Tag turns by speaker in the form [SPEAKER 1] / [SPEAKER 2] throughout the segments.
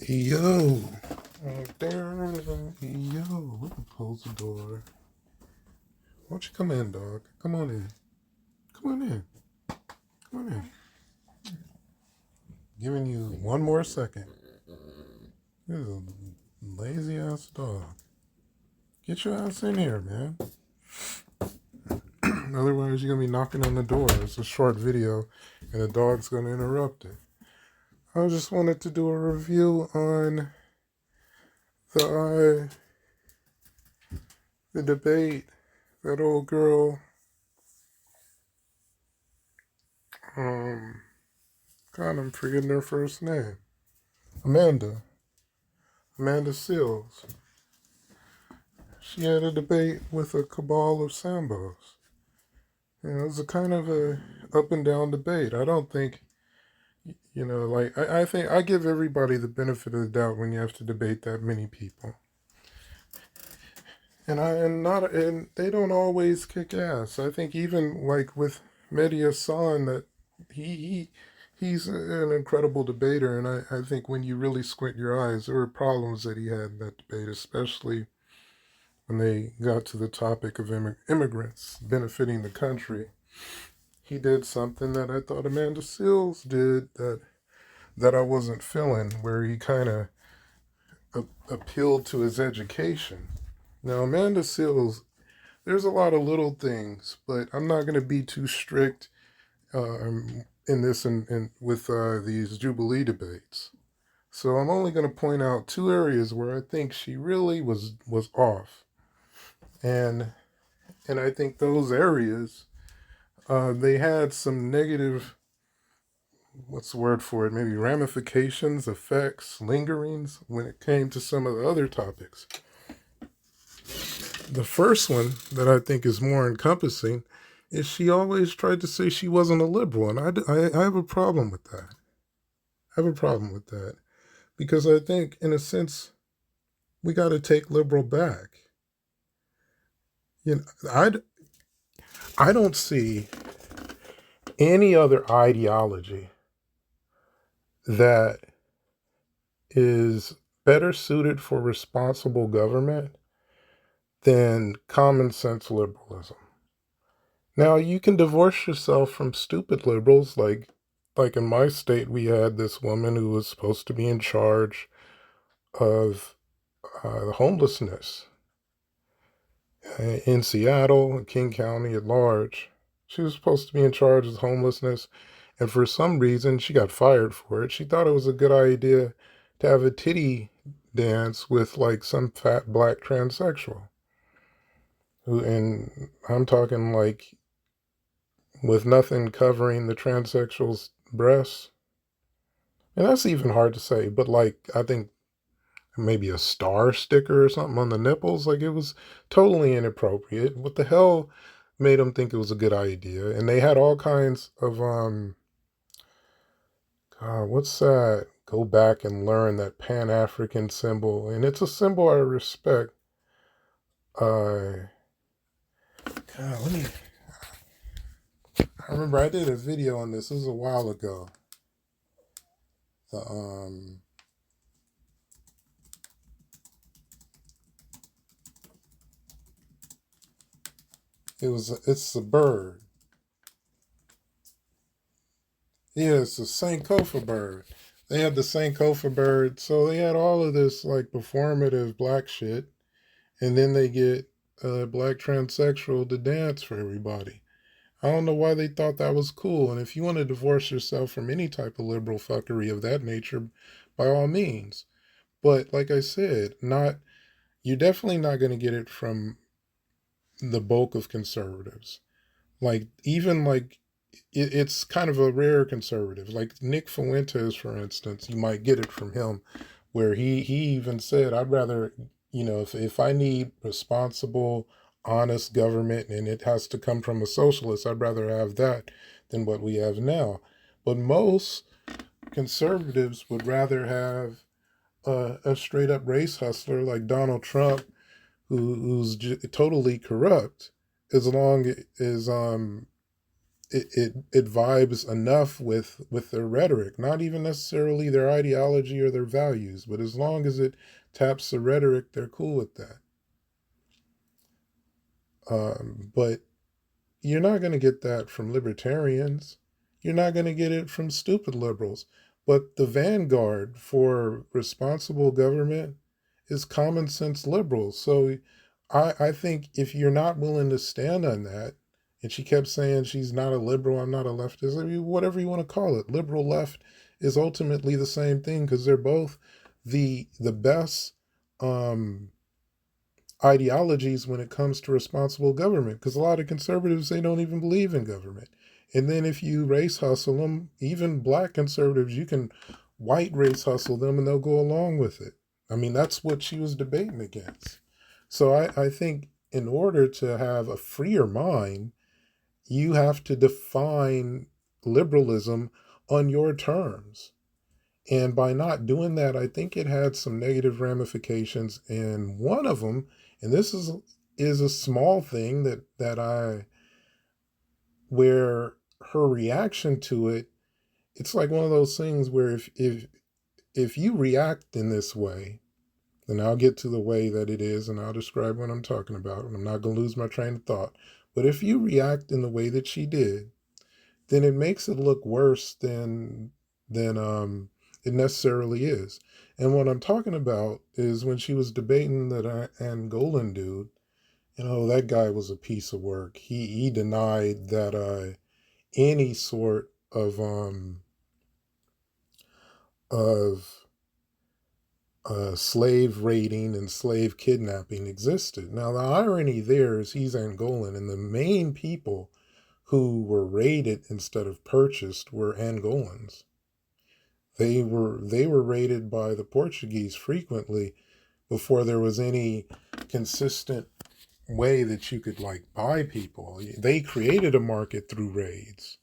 [SPEAKER 1] Yo. Oh, damn. Yo. We can close the door. Why don't you come in, dog? Come on in. Come on in. Come on in. Giving you one more second. This is a lazy ass dog. Get your ass in here, man. Otherwise, you're going to be knocking on the door. It's a short video, and the dog's going to interrupt it. I just wanted to do a review on the debate. That old girl, God, I'm forgetting her first name. Amanda Seals. She had a debate with a cabal of Sambos. It was a kind of a up and down debate. I don't think, I think I give everybody the benefit of the doubt when you have to debate that many people. And they don't always kick ass. I think even like with Mehdi Hassan, that he's an incredible debater, and I think when you really squint your eyes, there were problems that he had in that debate, especially when they got to the topic of immigrants benefiting the country. He did something that I thought Amanda Seals did that I wasn't feeling, where he kind of appealed to his education. Now, Amanda Seals, there's a lot of little things, but I'm not going to be too strict in this and with these Jubilee debates. So I'm only going to point out two areas where I think she really was off, and I think those areas they had some negative, what's the word for it? Maybe ramifications, effects, lingerings when it came to some of the other topics. The first one that I think is more encompassing is she always tried to say she wasn't a liberal, and I have a problem with that. I have a problem with that because I think, in a sense, we got to take liberal back. You know, I don't see any other ideology that is better suited for responsible government than common sense liberalism. Now, you can divorce yourself from stupid liberals, like in my state, we had this woman who was supposed to be in charge of the homelessness in Seattle, King County at large. She was supposed to be in charge of homelessness, and for some reason, she got fired for it. She thought it was a good idea to have a titty dance with like some fat black transsexual. And I'm talking like with nothing covering the transsexual's breasts. And that's even hard to say, but like I think maybe a star sticker or something on the nipples. Like, it was totally inappropriate. What the hell made them think it was a good idea? And they had all kinds of what's that? Go back and learn that Pan-African symbol, and it's a symbol I respect. God, let me. I remember I did a video on this. This was a while ago. The it's a bird. Yeah, it's a Sankofa bird. They had the Sankofa bird, so they had all of this like performative black shit, and then they get a black transsexual to dance for everybody. I don't know why they thought that was cool. And if you want to divorce yourself from any type of liberal fuckery of that nature, by all means. But like I said, you're definitely not going to get it from the bulk of conservatives. Like, even like it's kind of a rare conservative. Like Nick Fuentes, for instance, you might get it from him, where he even said, I'd rather, if I need responsible, honest government and it has to come from a socialist, I'd rather have that than what we have now. But most conservatives would rather have a straight up race hustler like Donald Trump, who's totally corrupt, as long as it vibes enough with their rhetoric, not even necessarily their ideology or their values, but as long as it taps the rhetoric, they're cool with that. But you're not going to get that from libertarians. You're not going to get it from stupid liberals. But the vanguard for responsible government is common sense liberals. So I think if you're not willing to stand on that, and she kept saying she's not a liberal, I'm not a leftist, I mean, whatever you want to call it, liberal left is ultimately the same thing because they're both the best um, ideologies when it comes to responsible government. Because a lot of conservatives, they don't even believe in government. And then if you race hustle them, even black conservatives, you can white race hustle them and they'll go along with it. I mean, that's what she was debating against. So I think in order to have a freer mind, you have to define liberalism on your terms. And by not doing that, I think it had some negative ramifications. And one of them, and this is a small thing that I where her reaction to it, it's like one of those things where if you react in this way, then I'll get to the way that it is and I'll describe what I'm talking about. And I'm not gonna lose my train of thought. But if you react in the way that she did, then it makes it look worse than it necessarily is. And what I'm talking about is when she was debating that Angolan dude, that guy was a piece of work. He denied that any sort of slave raiding and slave kidnapping existed. Now the irony there is he's Angolan, and the main people who were raided instead of purchased were Angolans. They were raided by the Portuguese frequently before there was any consistent way that you could like buy people. They created a market through raids.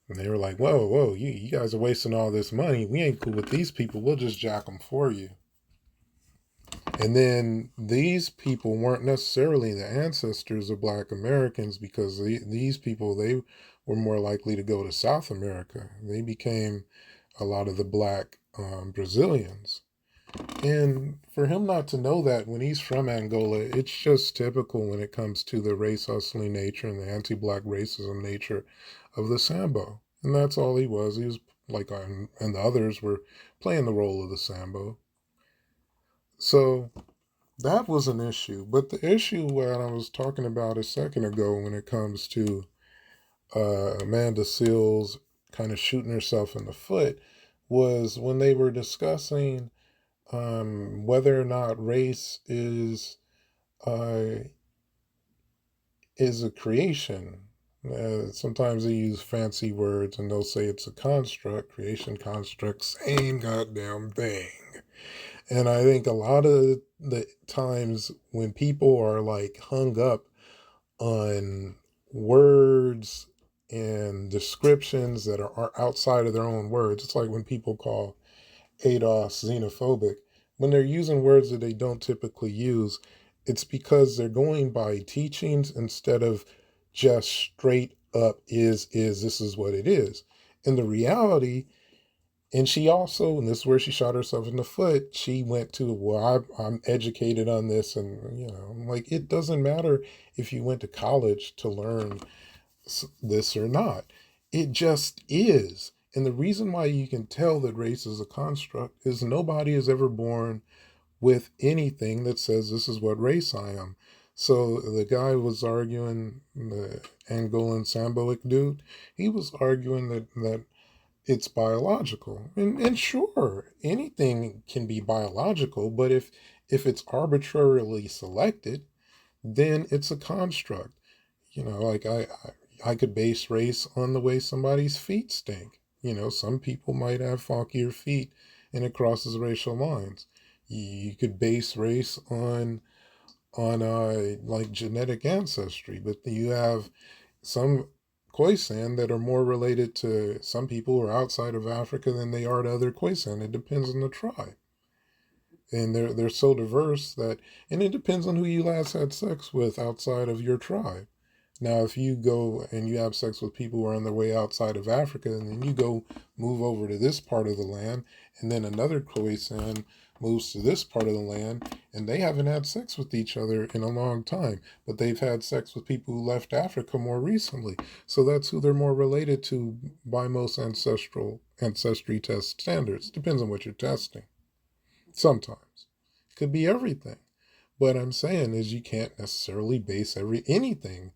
[SPEAKER 1] And they were like, whoa, whoa, you guys are wasting all this money. We ain't cool with these people. We'll just jack them for you. And then these people weren't necessarily the ancestors of Black Americans because these people, they were more likely to go to South America. They became a lot of the Black Brazilians. And for him not to know that when he's from Angola, it's just typical when it comes to the race hustling nature and the anti-Black racism nature of the Sambo. And that's all he was. He was like, and the others were playing the role of the Sambo. So that was an issue. But the issue that I was talking about a second ago when it comes to Amanda Seales kind of shooting herself in the foot was when they were discussing whether or not race uh, is a creation. Sometimes they use fancy words and they'll say it's a construct, creation, construct, same goddamn thing. And I think a lot of the times when people are like hung up on words and descriptions that are outside of their own words, it's like when people call ADOS xenophobic. When they're using words that they don't typically use, it's because they're going by teachings instead of just straight up this is what it is. And the reality, and she also, and this is where she shot herself in the foot, she went to, well, I'm educated on this. And, I'm like, it doesn't matter if you went to college to learn this or not. It just is. And the reason why you can tell that race is a construct is nobody is ever born with anything that says this is what race I am. So the guy was arguing, the Angolan Samboic dude, he was arguing that it's biological. And sure, anything can be biological, but if it's arbitrarily selected, then it's a construct. Like I could base race on the way somebody's feet stink. Some people might have funkier feet and it crosses racial lines. You could base race on like genetic ancestry, but you have some Khoisan that are more related to some people who are outside of Africa than they are to other Khoisan. It depends on the tribe. And they're so diverse that, and it depends on who you last had sex with outside of your tribe. Now, if you go and you have sex with people who are on their way outside of Africa, and then you go move over to this part of the land, and then another Khoisan moves to this part of the land, and they haven't had sex with each other in a long time, but they've had sex with people who left Africa more recently. So that's who they're more related to by most ancestry test standards. Depends on what you're testing. Sometimes. It could be everything. What I'm saying is you can't necessarily base anything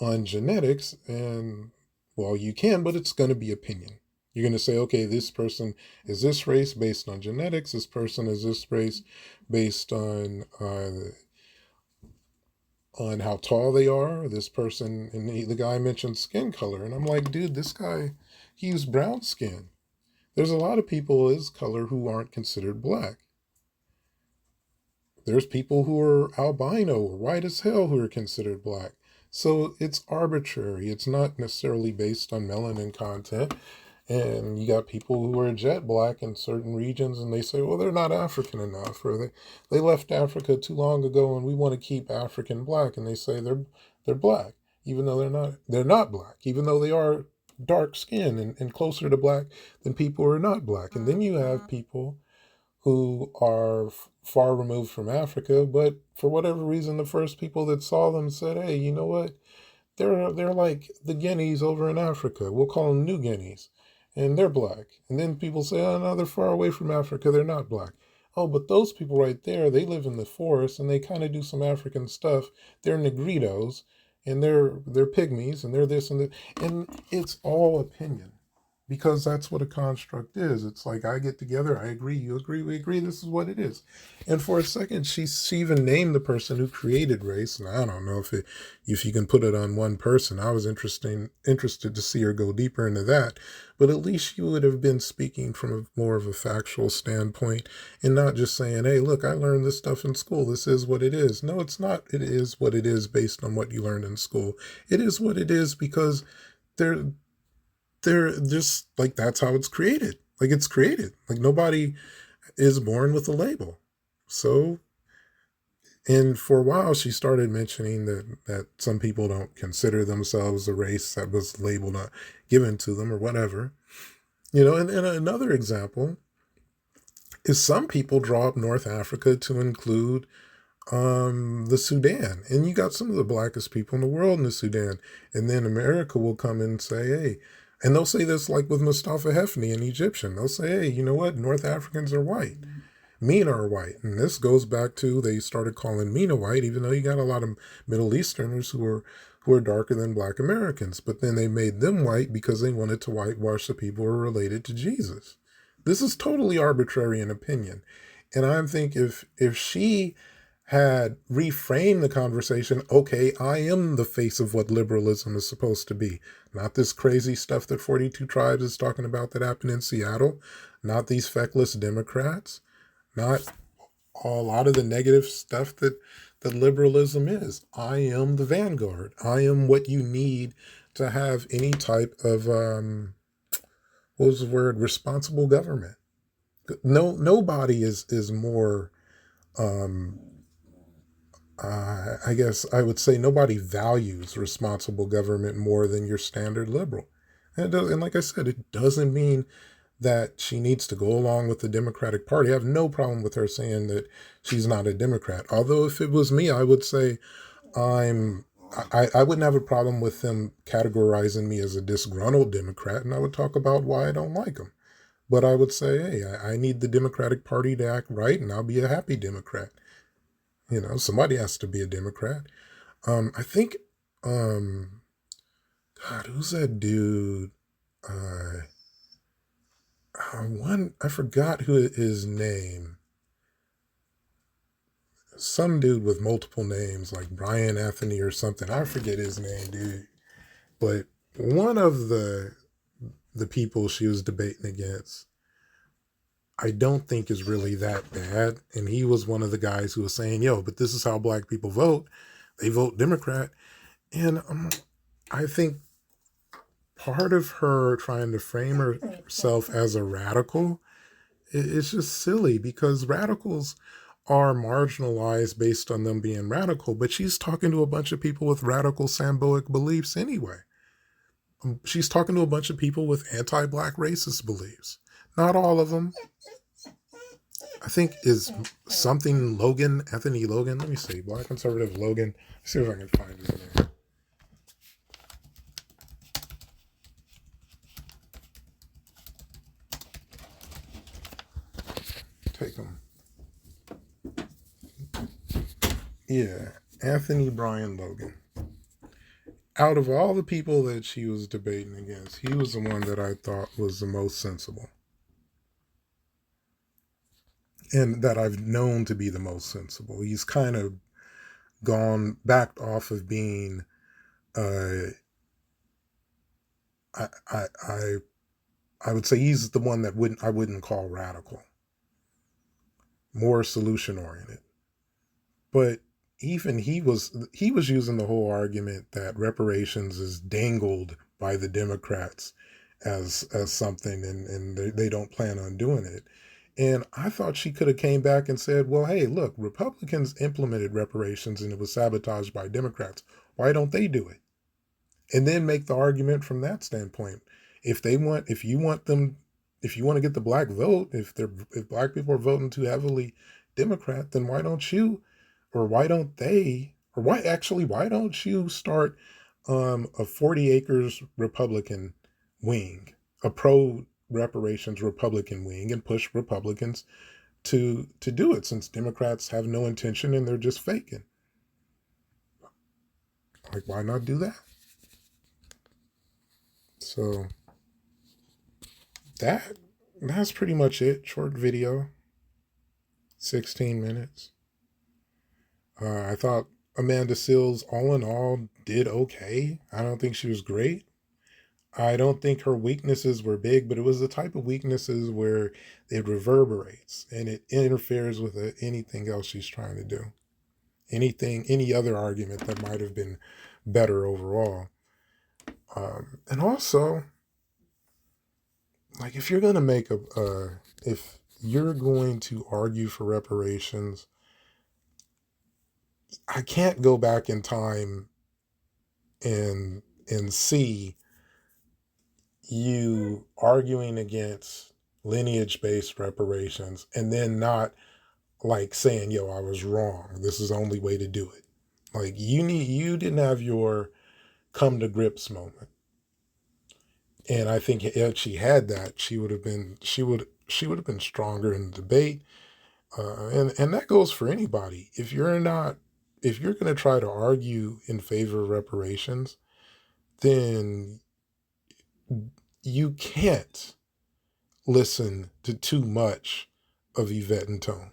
[SPEAKER 1] on genetics, and well, you can, but it's going to be opinion. You're going to say, okay, this person is this race based on genetics, this person is this race based on how tall they are, this person, and the guy mentioned skin color, and I'm like, dude, this guy, he's brown skin. There's a lot of people his color who aren't considered black. There's people who are albino or white as hell who are considered black. So it's arbitrary. It's not necessarily based on melanin content. And you got people who are jet black in certain regions and they say, well, they're not African enough, or they left Africa too long ago and we want to keep African black. And they say they're black, even though they're not black, even though they are dark skinned and closer to black than people who are not black. And then you have people who are far removed from Africa, but for whatever reason, the first people that saw them said, hey, you know what? They're like the Guineas over in Africa. We'll call them New Guineas. And they're black. And then people say, oh, no, they're far away from Africa. They're not black. Oh, but those people right there, they live in the forest and they kind of do some African stuff. They're Negritos and they're pygmies and they're this and that. And it's all opinion, because that's what a construct is. It's like I get together, I agree, you agree, we agree, this is what it is. And for a second, she even named the person who created race, and I don't know if you can put it on one person. I was interested to see her go deeper into that, but at least she would have been speaking from more of a factual standpoint and not just saying, hey, look, I learned this stuff in school, this is what it is. No, it's not. It is what it is based on what you learned in school. It is what it is because they're just like, that's how it's created. Like, it's created. Like, nobody is born with a label. So, and for a while she started mentioning that some people don't consider themselves a race that was labeled, given to them or whatever. And another example is some people draw up North Africa to include the Sudan, and you got some of the blackest people in the world in the Sudan, and then America will come and say, hey, and they'll say this like with Mustafa Hefni, an Egyptian. They'll say, hey, you know what? North Africans are white. MENA are white. And this goes back to they started calling MENA white, even though you got a lot of Middle Easterners who are darker than black Americans. But then they made them white because they wanted to whitewash the people who are related to Jesus. This is totally arbitrary in opinion. And I think if she had reframed the conversation, okay, I am the face of what liberalism is supposed to be. Not this crazy stuff that 42 Tribes is talking about that happened in Seattle. Not these feckless Democrats. Not a lot of the negative stuff that liberalism is. I am the vanguard. I am what you need to have any type of, what was the word? Responsible government. Nobody is more, I guess I would say nobody values responsible government more than your standard liberal. And like I said, it doesn't mean that she needs to go along with the Democratic Party. I have no problem with her saying that she's not a Democrat. Although if it was me, I would say I wouldn't have a problem with them categorizing me as a disgruntled Democrat, and I would talk about why I don't like them. But I would say, hey, I need the Democratic Party to act right, and I'll be a happy Democrat. Somebody has to be a Democrat. I think, God, who's that dude? I forgot who his name. Some dude with multiple names, like Brian Anthony or something. I forget his name, dude. But one of the people she was debating against, I don't think is really that bad. And he was one of the guys who was saying, yo, but this is how black people vote. They vote Democrat. And I think part of her trying to frame herself as a radical is just silly, because radicals are marginalized based on them being radical, but she's talking to a bunch of people with radical Samboic beliefs anyway. She's talking to a bunch of people with anti-black racist beliefs. Not all of them. I think is something Logan, Anthony Logan. Let me see. Black conservative Logan. Let's see if I can find his name. Take him. Yeah, Anthony Brian Logan. Out of all the people that she was debating against, he was the one that I thought was the most sensible. And that I've known to be the most sensible. He's kind of backed off of being, I would say he's the one that I wouldn't call radical, more solution oriented. But even he was using the whole argument that reparations is dangled by the Democrats as something, and they don't plan on doing it. And I thought she could have came back and said, well, hey, look, Republicans implemented reparations and it was sabotaged by Democrats. Why don't they do it? And then make the argument from that standpoint. If you want to get the black vote, if black people are voting too heavily Democrat, then why don't you start a 40 acres Republican wing, a pro reparations Republican wing, and push Republicans to do it, since Democrats have no intention and they're just faking. Like, why not do that? So that's pretty much it. Short video, 16 minutes. I thought Amanda Seales, all in all, did okay. I don't think she was great. I don't think her weaknesses were big, but it was the type of weaknesses where it reverberates and it interferes with anything else she's trying to do. Any other argument that might have been better overall. And also, like, if you're going to argue for reparations, I can't go back in time and see you arguing against lineage-based reparations and then not like saying, yo, I was wrong. This is the only way to do it. Like, you didn't have your come to grips moment. And I think if she had that, she would have been stronger in the debate. And that goes for anybody. If you're going to try to argue in favor of reparations, then you can't listen to too much of Yvette and Tone.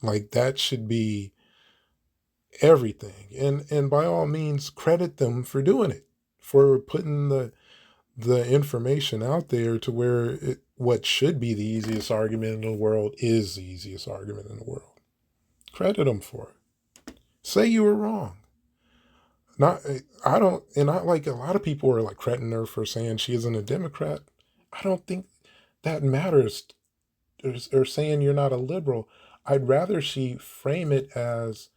[SPEAKER 1] Like, that should be everything. And by all means, credit them for doing it, for putting the information out there to where what should be the easiest argument in the world is the easiest argument in the world. Credit them for it. Say you were wrong. Not like a lot of people are like crediting her for saying she isn't a Democrat. I don't think that matters, or saying you're not a liberal. I'd rather she frame it as,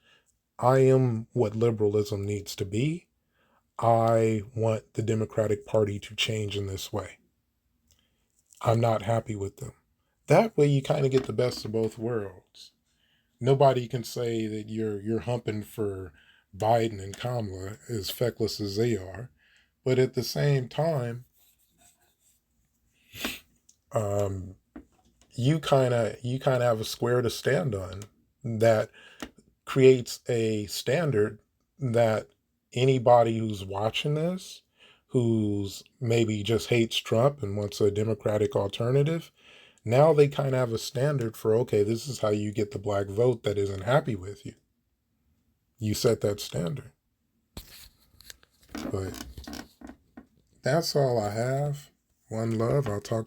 [SPEAKER 1] I am what liberalism needs to be. I want the Democratic Party to change in this way. I'm not happy with them. That way you kind of get the best of both worlds. Nobody can say that you're humping for Biden and Kamala, as feckless as they are. But at the same time, you kind of have a square to stand on that creates a standard that anybody who's watching this, who's maybe just hates Trump and wants a Democratic alternative, now they kind of have a standard for, okay, this is how you get the black vote that isn't happy with you. You set that standard. But that's all I have. One love. I'll talk